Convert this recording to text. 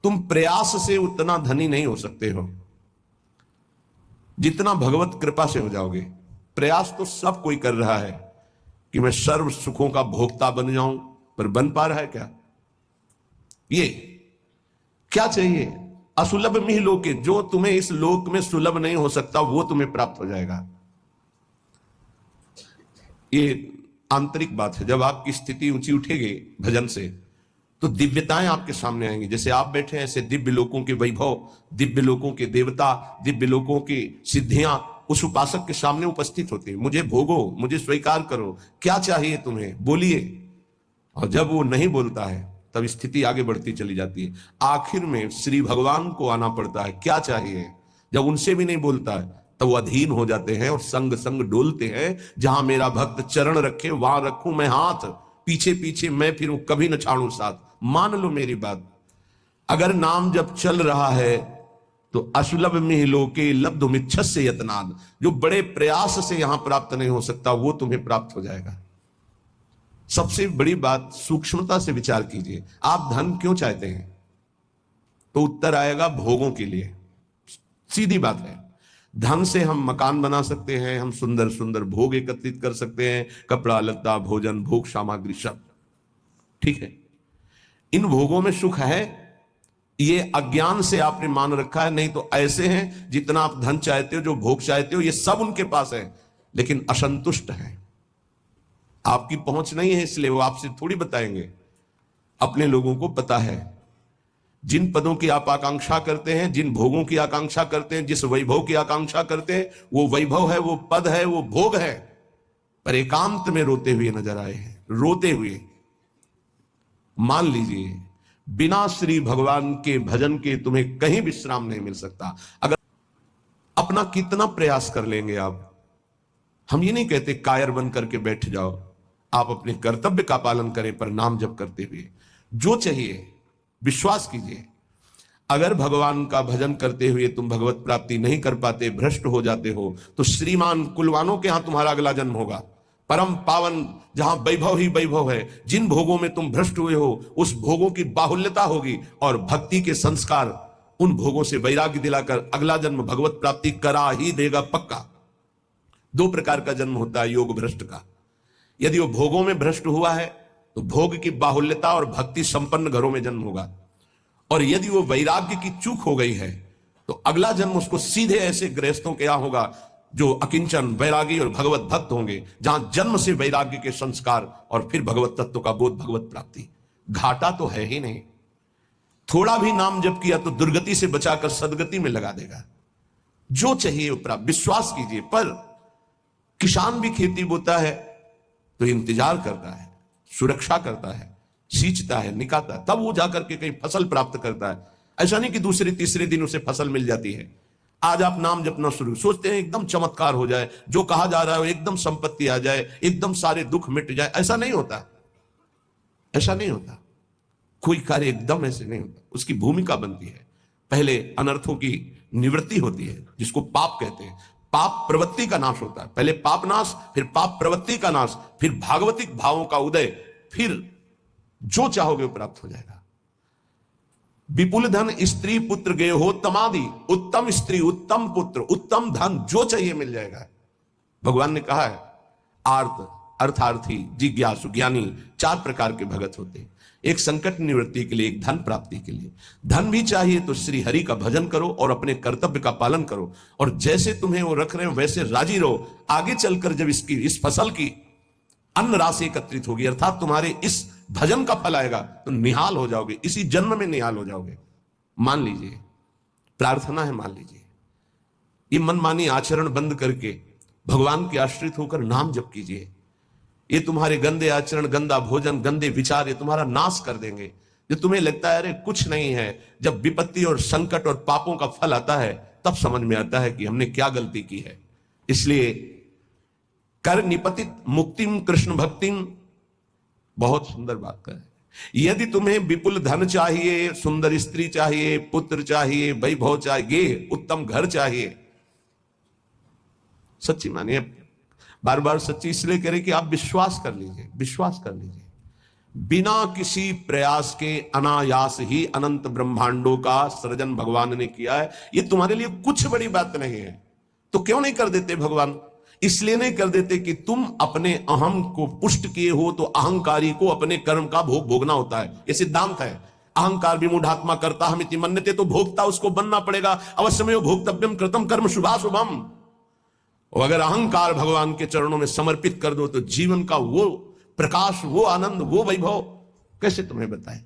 तुम प्रयास से उतना धनी नहीं हो सकते हो जितना भगवत कृपा से हो जाओगे। प्रयास तो सब कोई कर रहा है कि मैं सर्व सुखों का भोक्ता बन जाऊं, पर बन पा रहा है क्या? ये क्या चाहिए? असुलभ मिह लोके, जो तुम्हें इस लोक में सुलभ नहीं हो सकता वो तुम्हें प्राप्त हो जाएगा। ये आंतरिक बात है। जब आपकी स्थिति ऊंची उठेगी भजन से, तो दिव्यताएं आपके सामने आएंगी। जैसे आप बैठे हैं, ऐसे दिव्य लोकों के वैभव, दिव्य लोकों के देवता, दिव्य लोकों की सिद्धियां उस उपासक के सामने उपस्थित होती है। मुझे भोगो, मुझे स्वीकार करो, क्या चाहिए तुम्हें, बोलिए। और जब वो नहीं बोलता है तब स्थिति आगे बढ़ती चली जाती है। आखिर में श्री भगवान को आना पड़ता है, क्या चाहिए। जब उनसे भी नहीं बोलता है तब वो अधीन हो जाते हैं और संग संग डोलते हैं। जहां मेरा भक्त चरण रखे वहां रखूं मैं हाथ, पीछे पीछे मैं फिरूं कभी न छाड़ू साथ। मान लो मेरी बात, अगर नाम जब चल रहा है तो असुलभ मिह लोके लब्धुमिच्छस्य यत्नाद, जो बड़े प्रयास से यहां प्राप्त नहीं हो सकता वो तुम्हें प्राप्त हो जाएगा। सबसे बड़ी बात, सूक्ष्मता से विचार कीजिए। आप धन क्यों चाहते हैं? तो उत्तर आएगा भोगों के लिए। सीधी बात है। धन से हम मकान बना सकते हैं, हम सुंदर सुंदर भोग एकत्रित कर सकते हैं, कपड़ा लत्ता भोजन भोग सामग्री सब ठीक है। इन भोगों में सुख है, ये अज्ञान से आपने मान रखा है। नहीं तो ऐसे हैं, जितना आप धन चाहते हो, जो भोग चाहते हो, ये सब उनके पास है, लेकिन असंतुष्ट है। आपकी पहुंच नहीं है, इसलिए वो आपसे थोड़ी बताएंगे। अपने लोगों को पता है, जिन पदों की आप आकांक्षा करते हैं, जिन भोगों की आकांक्षा करते हैं, जिस वैभव की आकांक्षा करते हैं, वो वैभव है, वो पद है, वो भोग है, पर एकांत में रोते हुए नजर आए हैं। रोते हुए। मान लीजिए, बिना श्री भगवान के भजन के तुम्हें कहीं विश्राम नहीं मिल सकता। अगर अपना कितना प्रयास कर लेंगे आप, हम ये नहीं कहते कायर बन करके बैठ जाओ, आप अपने कर्तव्य का पालन करें, पर नाम जप करते हुए जो चाहिए। विश्वास कीजिए, अगर भगवान का भजन करते हुए तुम भगवत प्राप्ति नहीं कर पाते, भ्रष्ट हो जाते हो, तो श्रीमान कुलवानों के यहां तुम्हारा अगला जन्म होगा। परम पावन, जहां वैभव ही वैभव है। जिन भोगों में तुम भ्रष्ट हुए हो, उस भोगों की बाहुल्यता होगी, और भक्ति के संस्कार उन भोगों से वैराग्य दिलाकर अगला जन्म भगवत प्राप्ति करा ही देगा पक्का। दो प्रकार का जन्म होता है योग भ्रष्ट का। यदि वो भोगों में भ्रष्ट हुआ है तो भोग की बाहुल्यता और भक्ति संपन्न घरों में जन्म होगा, और यदि वो वैराग्य की चूक हो गई है तो अगला जन्म उसको सीधे ऐसे गृहस्थों के यहां होगा जो अकिंचन वैरागी और भगवत भक्त होंगे, जहां जन्म से वैराग्य के संस्कार और फिर भगवत तत्व का बोध, भगवत प्राप्ति। घाटा तो है ही नहीं। थोड़ा भी नाम जप किया तो दुर्गति से बचाकर सदगति में लगा देगा। जो चाहिए वो प्राप्त। विश्वास कीजिए। पर किसान भी खेती बोता है तो इंतजार करता है, सुरक्षा करता है, सींचता है, निकालता है, तब वो जाकर के कहीं फसल प्राप्त करता है। ऐसा नहीं कि दूसरे तीसरे दिन उसे फसल मिल जाती है। आज आप नाम जपना शुरू, सोचते हैं एकदम चमत्कार हो जाए, जो कहा जा रहा है एकदम संपत्ति आ जाए, एकदम सारे दुख मिट जाए। ऐसा नहीं होता, ऐसा नहीं होता। कोई कार्य एकदम ऐसे नहीं होता। उसकी भूमिका बनती है। पहले अनर्थों की निवृत्ति होती है, जिसको पाप कहते हैं। पाप प्रवृत्ति का नाश होता है। पहले पाप नाश, फिर पाप प्रवृत्ति का नाश, फिर भागवतिक भावों का उदय, फिर जो चाहोगे वो प्राप्त हो जाएगा। विपुल धन स्त्री पुत्र गे हो तमादि, उत्तम स्त्री उत्तम पुत्र उत्तम धन जो चाहिए मिल जाएगा। भगवान ने कहा है, आर्त अर्थार्थी जिज्ञासु ज्ञानी चार प्रकार के भगत होते हैं। एक संकट निवृत्ति के लिए, एक धन प्राप्ति के लिए। धन भी चाहिए तो श्री हरि का भजन करो और अपने कर्तव्य का पालन करो, और जैसे तुम्हें वो रख रहे हो वैसे राजी रहो। आगे चलकर जब इस फसल की अन्न राशि एकत्रित होगी, अर्थात तुम्हारे इस भजन का फल आएगा, तो निहाल हो जाओगे, इसी जन्म में निहाल हो जाओगे। मान लीजिए, प्रार्थना है, मान लीजिए, ये मनमानी आचरण बंद करके भगवान के आश्रित होकर नाम जप कीजिए। ये तुम्हारे गंदे आचरण, गंदा भोजन, गंदे विचार, ये तुम्हारा नाश कर देंगे। जो तुम्हें लगता है अरे कुछ नहीं है, जब विपत्ति और संकट और पापों का फल आता है तब समझ में आता है कि हमने क्या गलती की है। इसलिए कर निपतित मुक्तिम कृष्ण भक्तिम, बहुत सुंदर बात कर। यदि तुम्हें विपुल धन चाहिए, सुंदर स्त्री चाहिए, पुत्र चाहिए, वैभव चाहिए, उत्तम घर चाहिए, सच्ची मानिए, बार बार सच्ची इसलिए करें कि आप विश्वास कर लीजिए, विश्वास कर लीजिए। बिना किसी प्रयास के अनायास ही अनंत ब्रह्मांडों का सृजन भगवान ने किया है। ये तुम्हारे लिए कुछ बड़ी बात नहीं है। तो क्यों नहीं कर देते भगवान? इसलिए नहीं कर देते कि तुम अपने अहम को पुष्ट किए हो, तो अहंकारी को अपने कर्म का भोग भोगना होता है। ये सिद्धांत है। अहंकार विमूढ़ात्मा करता हमिति मन्यते, तो भोगता उसको बनना पड़ेगा। अवश्यमेव भोक्तव्यम कृतम कर्म शुभाशुभम। और अगर अहंकार भगवान के चरणों में समर्पित कर दो तो जीवन का वो प्रकाश, वो आनंद, वो वैभव कैसे तुम्हें बताएं।